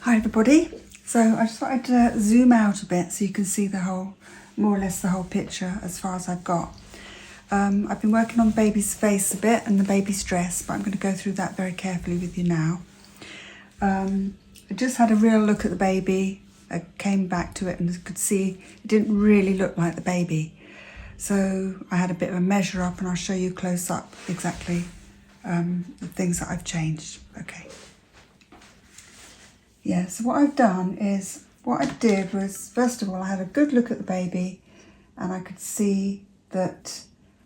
Hi everybody. So I just wanted to zoom out a bit so you can see the whole, more or less the whole picture as far as I've got. I've been working on baby's face a bit and the baby's dress, but I'm going to go through that very carefully with you now. I just had a real look at the baby. I came back to it and could see it didn't really look like the baby. So I had a bit of a measure up and I'll show you close up exactly the things that I've changed. Okay. Yeah, so what I've done is, what I did was, first of all, I had a good look at the baby and I could see that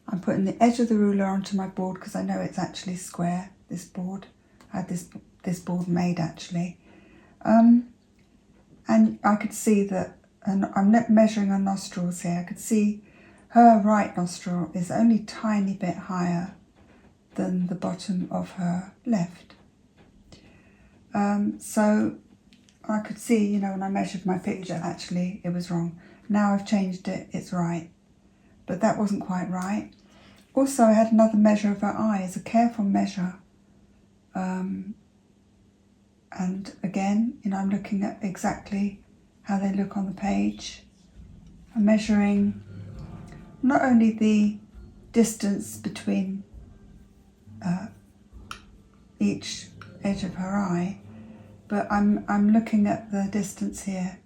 I'm putting the edge of the ruler onto my board because I know it's actually square, this board. I had this board made actually. And I could see that, and I'm measuring her nostrils here, I could see her right nostril is only a tiny bit higher than the bottom of her left. So I could see, you know, when I measured my picture, actually it was wrong. Now I've changed it, it's right. But that wasn't quite right. Also, I had another measure of her eyes, a careful measure. And again, you know, I'm looking at exactly how they look on the page. I'm measuring not only the distance between each edge of her eye, but I'm looking at the distance here.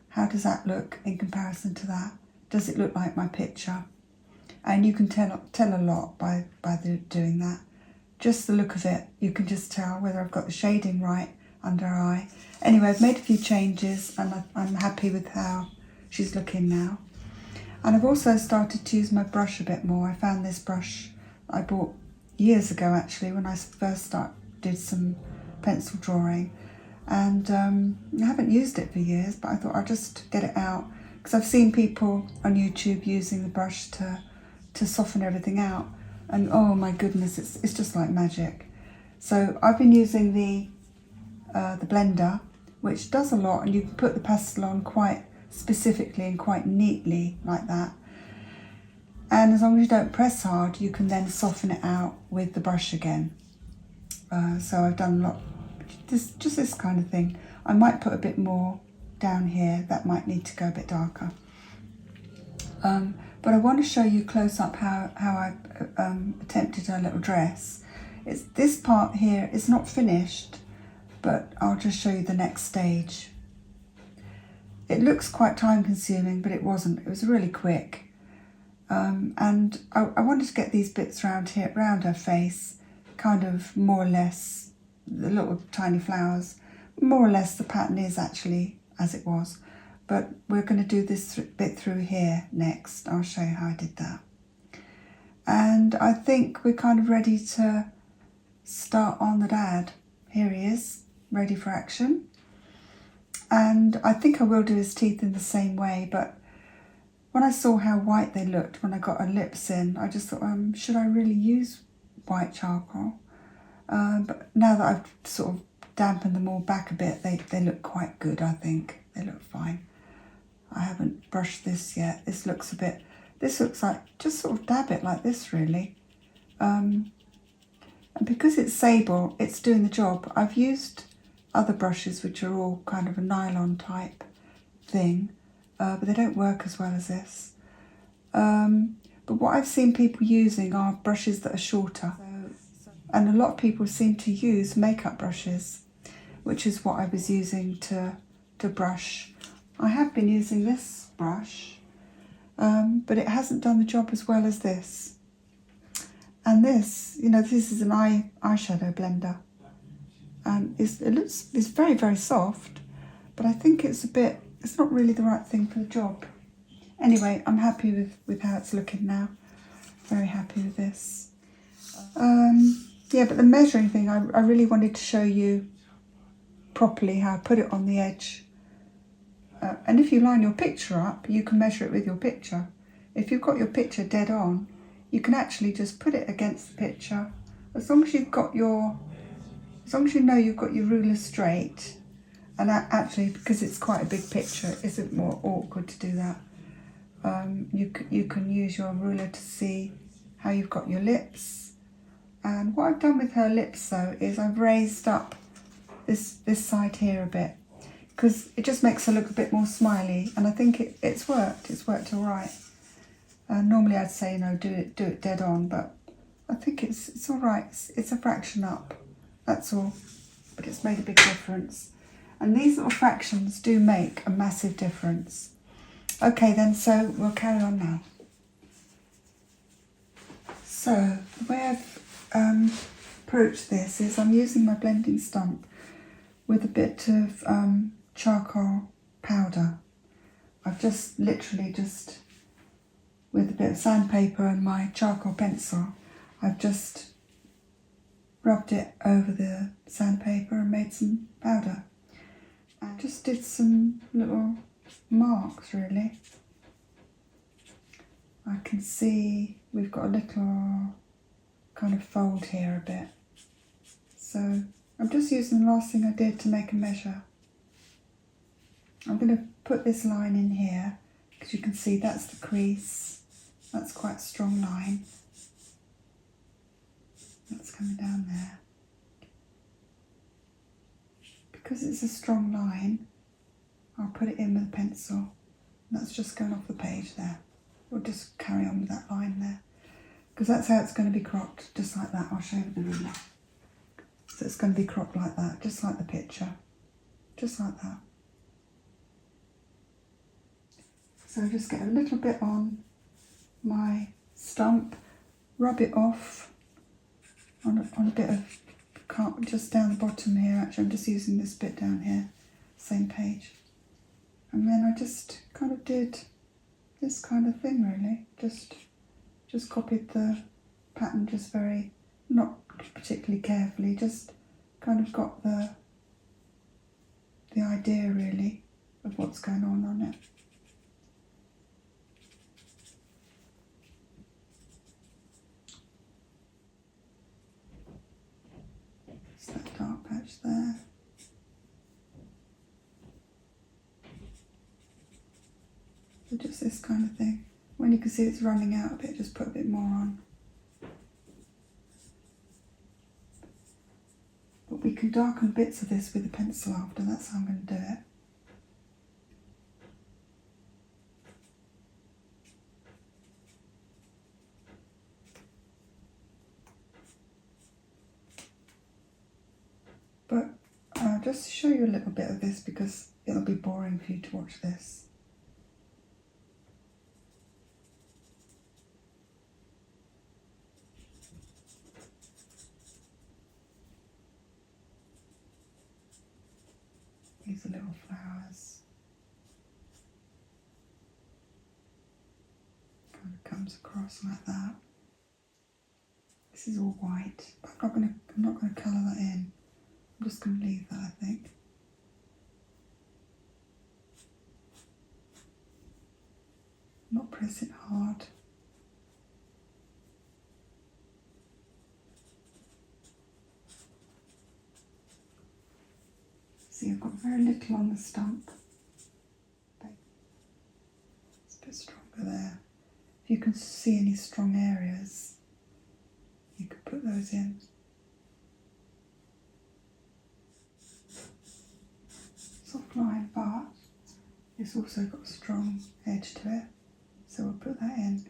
How does that look in comparison to that? Does it look like my picture? And you can tell a lot by doing that. Just the look of it, you can just tell whether I've got the shading right under her eye. Anyway, I've made a few changes and I'm happy with how she's looking now. And I've also started to use my brush a bit more. I found this brush I bought years ago actually when I first did some pencil drawing. And I haven't used it for years, but I thought I'd just get it out because I've seen people on YouTube using the brush to soften everything out, and oh my goodness, it's just like magic. So I've been using the blender, which does a lot, and you can put the pastel on quite specifically and quite neatly like that. And as long as you don't press hard, you can then soften it out with the brush again. So I've done a lot. Just this kind of thing. I might put a bit more down here. That might need to go a bit darker. But I want to show you close up how I attempted her little dress. It's this part here is not finished, but I'll just show you the next stage. It looks quite time consuming, but it wasn't. It was really quick. And I wanted to get these bits around here, around her face, kind of more or less. The little tiny flowers, more or less the pattern is actually as it was, but we're going to do this bit through here next. I'll show you how I did that. And I think we're kind of ready to start on the dad. Here he is, ready for action. And I think I will do his teeth in the same way, but when I saw how white they looked when I got her lips in, I just thought, should I really use white charcoal? But now that I've sort of dampened them all back a bit, they look quite good, I think. They look fine. I haven't brushed this yet. This looks like, just sort of dab it like this really. And because it's sable, it's doing the job. I've used other brushes which are all kind of a nylon type thing, but they don't work as well as this. But what I've seen people using are brushes that are shorter. And a lot of people seem to use makeup brushes, which is what I was using to brush. I have been using this brush, but it hasn't done the job as well as this. And this, you know, this is an eyeshadow blender. And it's very, very soft, but I think it's not really the right thing for the job. Anyway, I'm happy with how it's looking now. Very happy with this. Yeah, but the measuring thing, I really wanted to show you properly how I put it on the edge. And if you line your picture up, you can measure it with your picture. If you've got your picture dead on, you can actually just put it against the picture. As long as you know you've got your ruler straight, and actually, because it's quite a big picture, it isn't more awkward to do that. You can use your ruler to see how you've got your lips. And what I've done with her lips though is I've raised up this side here a bit because it just makes her look a bit more smiley, and I think it's worked all right. Normally I'd say, you know, do it dead on, but I think it's all right. It's a fraction up, that's all, but it's made a big difference. And these little fractions do make a massive difference. Okay then, so we'll carry on now. So the way I've approached this is I'm using my blending stump with a bit of charcoal powder. I've just literally just, with a bit of sandpaper and my charcoal pencil, I've just rubbed it over the sandpaper and made some powder. I just did some little marks really. I can see we've got a little kind of fold here a bit. So I'm just using the last thing I did to make a measure. I'm going to put this line in here because you can see that's the crease. That's quite a strong line. That's coming down there. Because it's a strong line, I'll put it in with a pencil. That's just going off the page there. We'll just carry on with that line there. Because that's how it's going to be cropped, just like that. I'll show you the ruler. So it's going to be cropped like that, just like the picture. Just like that. So just get a little bit on my stump, rub it off on a bit of, just down the bottom here. Actually, I'm just using this bit down here, same page. And then I just kind of did this kind of thing really. Just copied the pattern just very, not particularly carefully, just kind of got the idea really of what's going on it. It's that dark patch there. So just this kind of thing. When you can see it's running out a bit, just put a bit more on. But we can darken bits of this with a pencil after, that's how I'm going to do it. But just to show you a little bit of this because it'll be boring for you to watch this. These are little flowers. Kind of comes across like that. This is all white, but I'm not gonna colour that in. I'm just gonna leave that, I think. Not press it hard. See, I've got very little on the stump. It's a bit stronger there. If you can see any strong areas, you could put those in. Soft line, but it's also got a strong edge to it, so we'll put that in.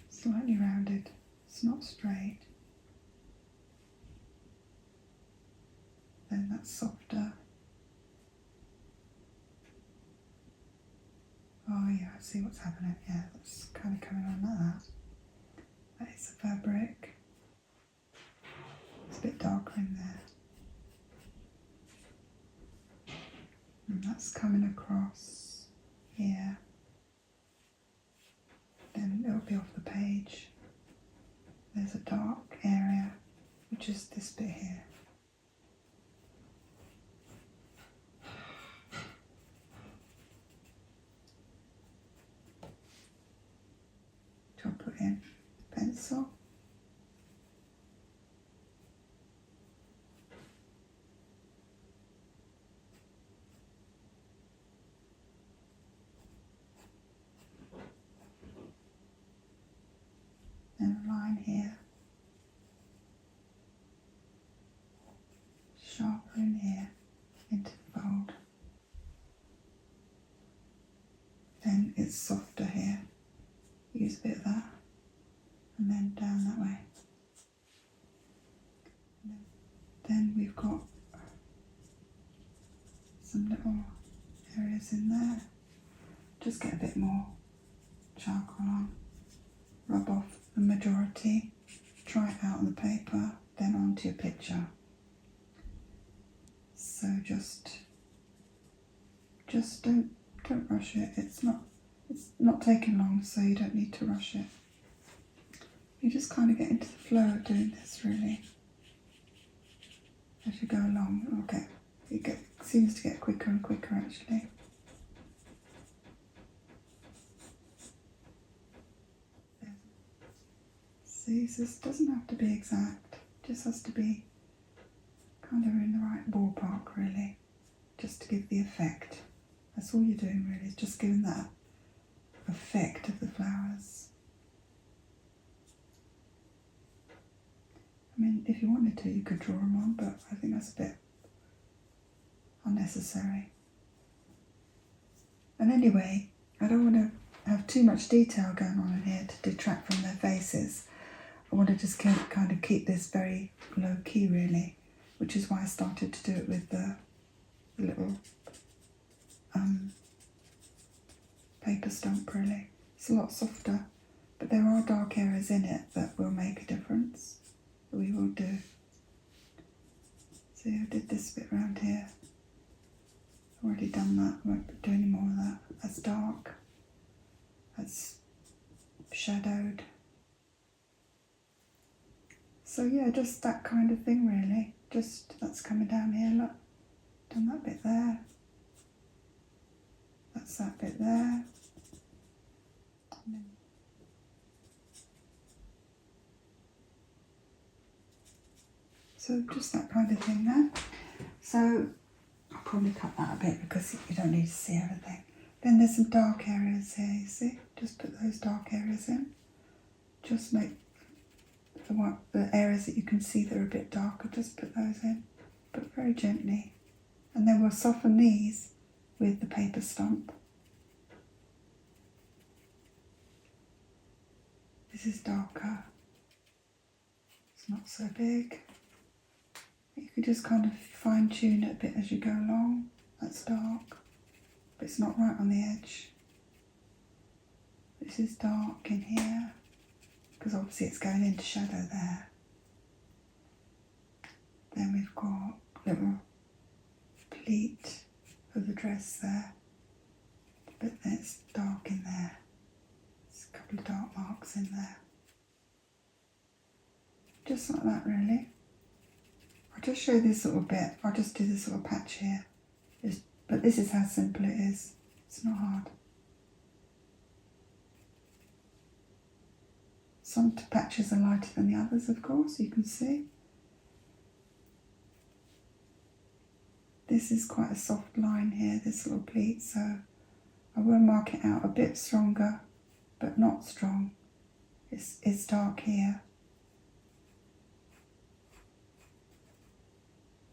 Slightly rounded, it's not straight. Then that's softer. Oh yeah, I see what's happening. Yeah, that's kind of coming on like that. That is the fabric. It's a bit darker in there. And that's coming across here. Then it'll be off the page. There's a dark area, which is this bit here. Which I'll put in pencil. it's softer here. Use a bit of that, and then down that way. Then we've got some little areas in there. Just get a bit more charcoal on, rub off the majority, try it out on the paper, then onto your picture. So just don't rush it. It's not taking long, so you don't need to rush it. You just kind of get into the flow of doing this, really. As you go along, it seems to get quicker and quicker, actually. See, so this doesn't have to be exact. It just has to be kind of in the right ballpark, really, just to give the effect. That's all you're doing, really, is just giving that effect of the flowers. I mean, if you wanted to, you could draw them on, but I think that's a bit unnecessary. And anyway, I don't want to have too much detail going on in here to detract from their faces. I want to just kind of keep this very low key, really, which is why I started to do it with the little paper stump, really. It's a lot softer, but there are dark areas in it that will make a difference. That we will do. See, I did this bit around here. I've already done that. I won't do any more of that. That's dark. That's shadowed. So yeah, just that kind of thing, really. Just that's coming down here, look. Done that bit there. That's that bit there. So just that kind of thing there. So I'll probably cut that a bit because you don't need to see everything. Then there's some dark areas here, you see? Just put those dark areas in. Just make the areas that you can see that are a bit darker, just put those in. But very gently. And then we'll soften these with the paper stump. This is darker. It's not so big. You could just kind of fine tune it a bit as you go along. That's dark, but it's not right on the edge. This is dark in here, because obviously it's going into shadow there. Then we've got a little pleat of the dress there, but then it's dark in there. There's a couple of dark marks in there. Just like that, really. I'll just show this little bit. I'll just do this little patch here. But this is how simple it is. It's not hard. Some patches are lighter than the others, of course, you can see. This is quite a soft line here, this little pleat, so I will mark it out a bit stronger, but not strong. It's dark here.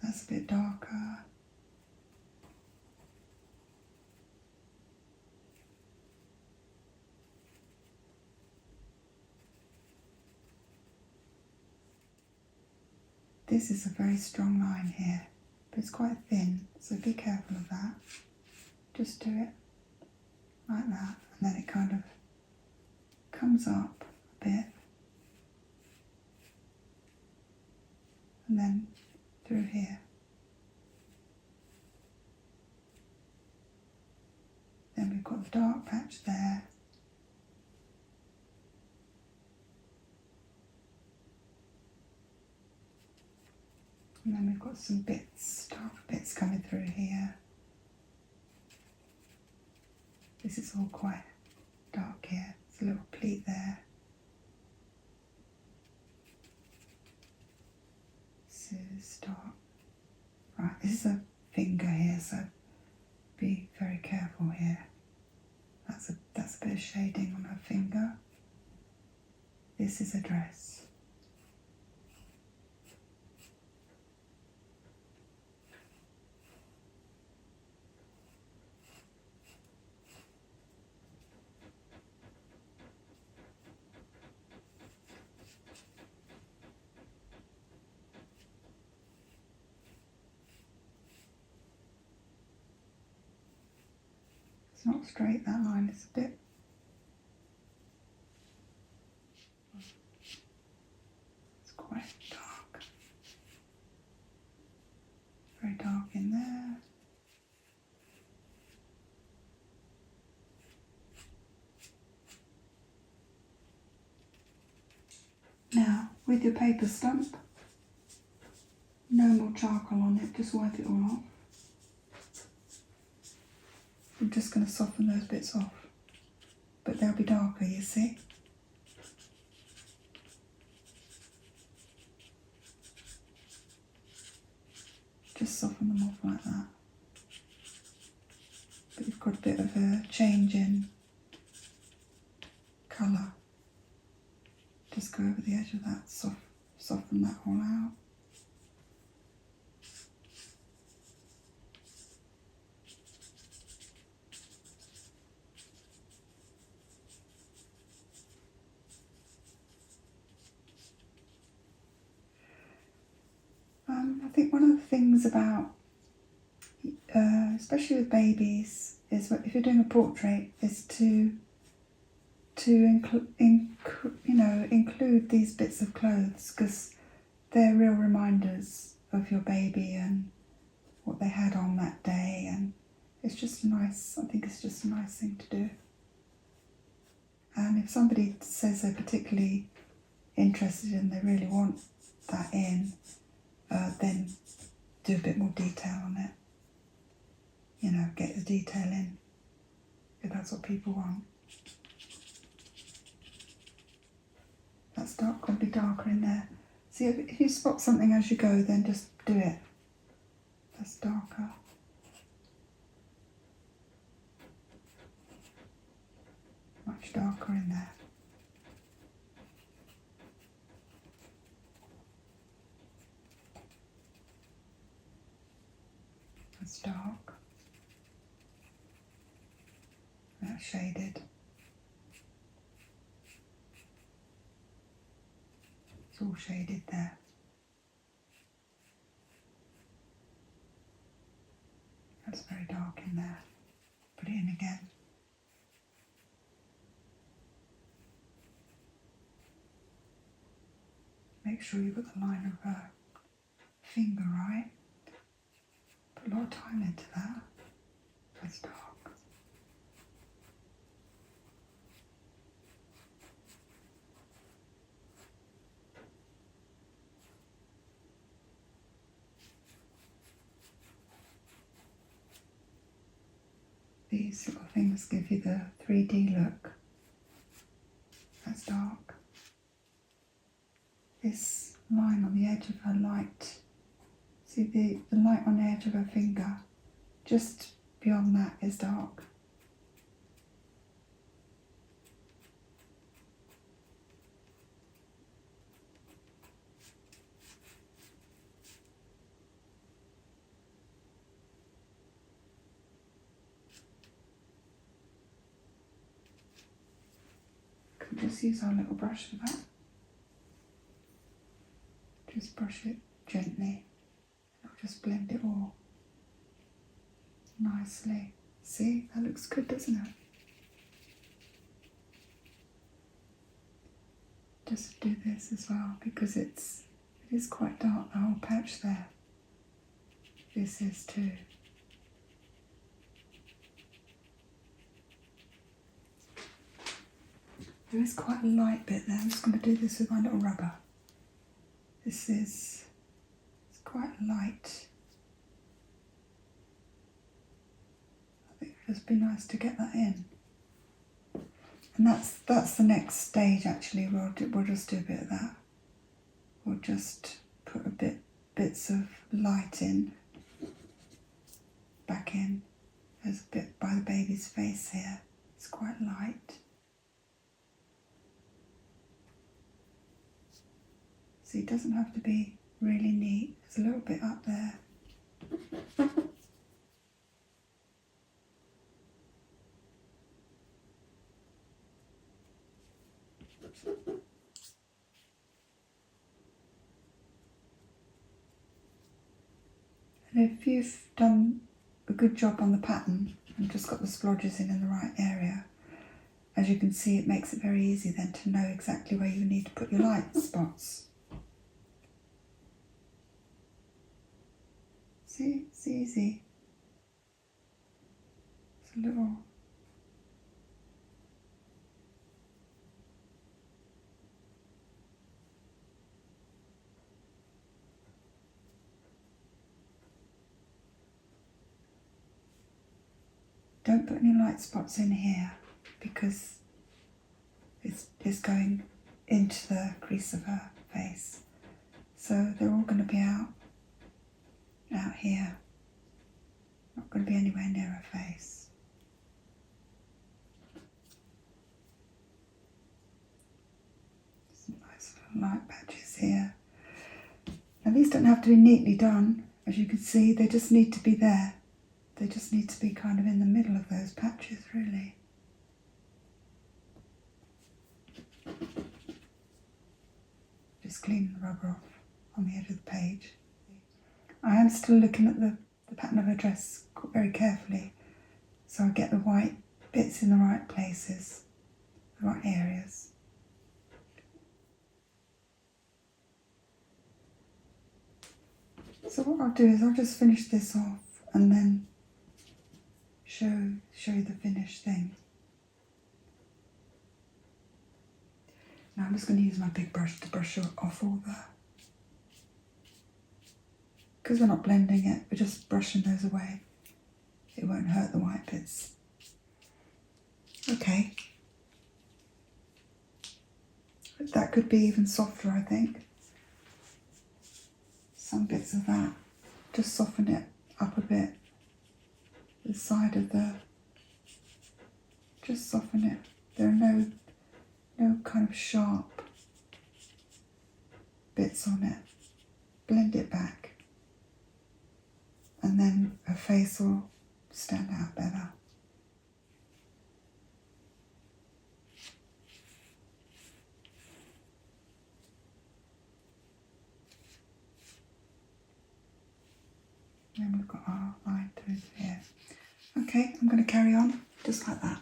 That's a bit darker. This is a very strong line here, but it's quite thin, so be careful of that. Just do it like that, and then it kind of comes up a bit, and then through here. Then we've got the dark patch there. And then we've got some bits, dark bits coming through here. This is all quite dark here. There's a little pleat there. This is dark. Right, this is a finger here, so be very careful here. That's a bit of shading on her finger. This is a dress. It's not straight, that line, it's a bit. It's quite dark. Very dark in there. Now, with your paper stump, no more charcoal on it, just wipe it all off. I'm just going to soften those bits off, but they'll be darker, you see. Just soften them off like that. But you've got a bit of a change in colour. Just go over the edge of that, soften that all out. I think one of the things about, especially with babies, is if you're doing a portrait, is to include these bits of clothes, because they're real reminders of your baby and what they had on that day, and it's just nice. I think it's just a nice thing to do. And if somebody says they're particularly interested and they really want that in, then do a bit more detail on it. You know, get the detail in, if that's what people want. That's dark, got to be darker in there. See, if you spot something as you go, then just do it. That's darker. Much darker in there. That's dark. That's shaded. It's all shaded there. That's very dark in there. Put it in again. Make sure you've got the line of her finger right. Put a lot of time into that. That's dark. These little things give you the 3D look. That's dark. This line on the edge of her light, see the light on the edge of her finger, just beyond that is dark. Just use our little brush for that. Just brush it gently. I'll just blend it all nicely. See, that looks good, doesn't it? Just do this as well, because it is quite dark, the whole patch there. This is too. There is quite a light bit there. I'm just going to do this with my little rubber. It's quite light. I think it'd just be nice to get that in. And that's the next stage actually. We'll just do a bit of that. We'll just put bits of light in, back in. There's a bit by the baby's face here. It's quite light. See, it doesn't have to be really neat. There's a little bit up there. And if you've done a good job on the pattern and just got the splodges in the right area. As you can see, it makes it very easy then to know exactly where you need to put your light spots. See, it's easy. It's a little... Don't put any light spots in here because it's going into the crease of her face. So they're all going to be out here. Not going to be anywhere near her face. Some nice little light patches here. Now these don't have to be neatly done. As you can see, they just need to be there. They just need to be kind of in the middle of those patches, really. Just clean the rubber off on the edge of the page. I am still looking at the pattern of her dress very carefully, so I get the white bits in the right places, the right areas. So what I'll do is I'll just finish this off and then show you the finished thing. Now I'm just going to use my big brush to brush off all the... Because we're not blending it, we're just brushing those away. It won't hurt the white bits. Okay. That could be even softer, I think. Some bits of that. Just soften it up a bit. The side of the... Just soften it. There are no kind of sharp bits on it. Blend it back. And then her face will stand out better. And we've got our line through here. Okay, I'm going to carry on just like that.